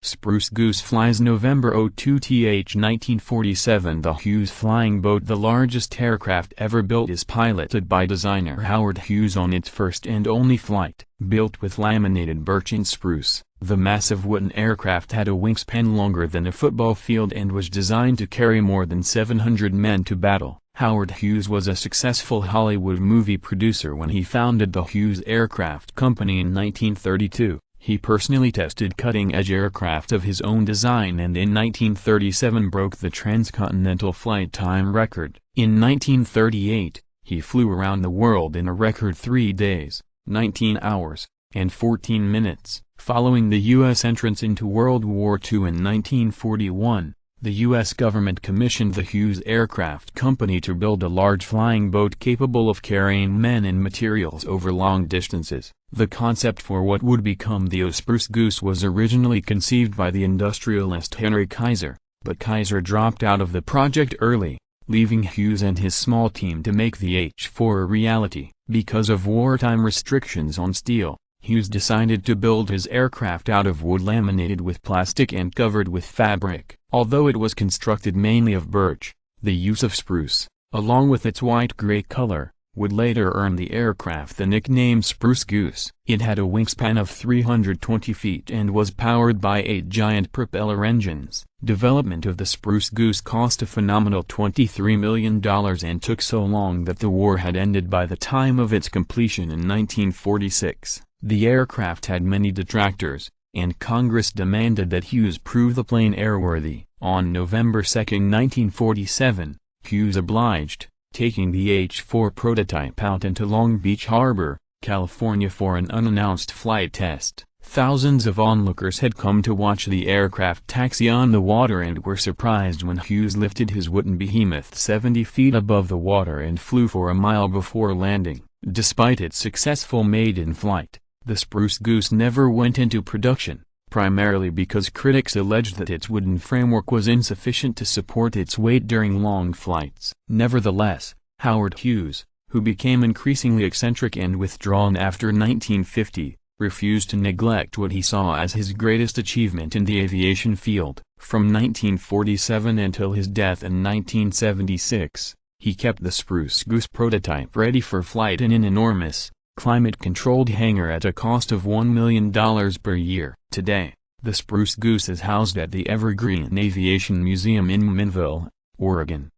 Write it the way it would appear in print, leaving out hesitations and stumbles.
Spruce Goose flies November 02th 1947. The Hughes flying boat, the largest aircraft ever built, is piloted by designer Howard Hughes on its first and only flight. Built with laminated birch and spruce, the massive wooden aircraft had a wingspan longer than a football field and was designed to carry more than 700 men to battle. Howard Hughes was a successful Hollywood movie producer when he founded the Hughes Aircraft Company in 1932. He personally tested cutting-edge aircraft of his own design and in 1937 broke the transcontinental flight time record. In 1938, he flew around the world in a record 3 days, 19 hours, and 14 minutes. Following the U.S. entrance into World War II in 1941, the U.S. government commissioned the Hughes Aircraft Company to build a large flying boat capable of carrying men and materials over long distances. The concept for what would become the Spruce Goose was originally conceived by the industrialist Henry Kaiser, but Kaiser dropped out of the project early, leaving Hughes and his small team to make the H-4 a reality. Because of wartime restrictions on steel, Hughes decided to build his aircraft out of wood laminated with plastic and covered with fabric. Although it was constructed mainly of birch, the use of spruce, along with its white-gray color, would later earn the aircraft the nickname Spruce Goose. It had a wingspan of 320 feet and was powered by 8 giant propeller engines. Development of the Spruce Goose cost a phenomenal $23 million and took so long that the war had ended by the time of its completion in 1946. The aircraft had many detractors, and Congress demanded that Hughes prove the plane airworthy. On November 2, 1947, Hughes obliged, taking the H-4 prototype out into Long Beach Harbor, California for an unannounced flight test. Thousands of onlookers had come to watch the aircraft taxi on the water and were surprised when Hughes lifted his wooden behemoth 70 feet above the water and flew for a mile before landing. Despite its successful maiden flight, the Spruce Goose never went into production, primarily because critics alleged that its wooden framework was insufficient to support its weight during long flights. Nevertheless, Howard Hughes, who became increasingly eccentric and withdrawn after 1950, refused to neglect what he saw as his greatest achievement in the aviation field. From 1947 until his death in 1976, he kept the Spruce Goose prototype ready for flight in an enormous, climate-controlled hangar at a cost of $1 million per year. Today, the Spruce Goose is housed at the Evergreen Aviation Museum in Minville, Oregon.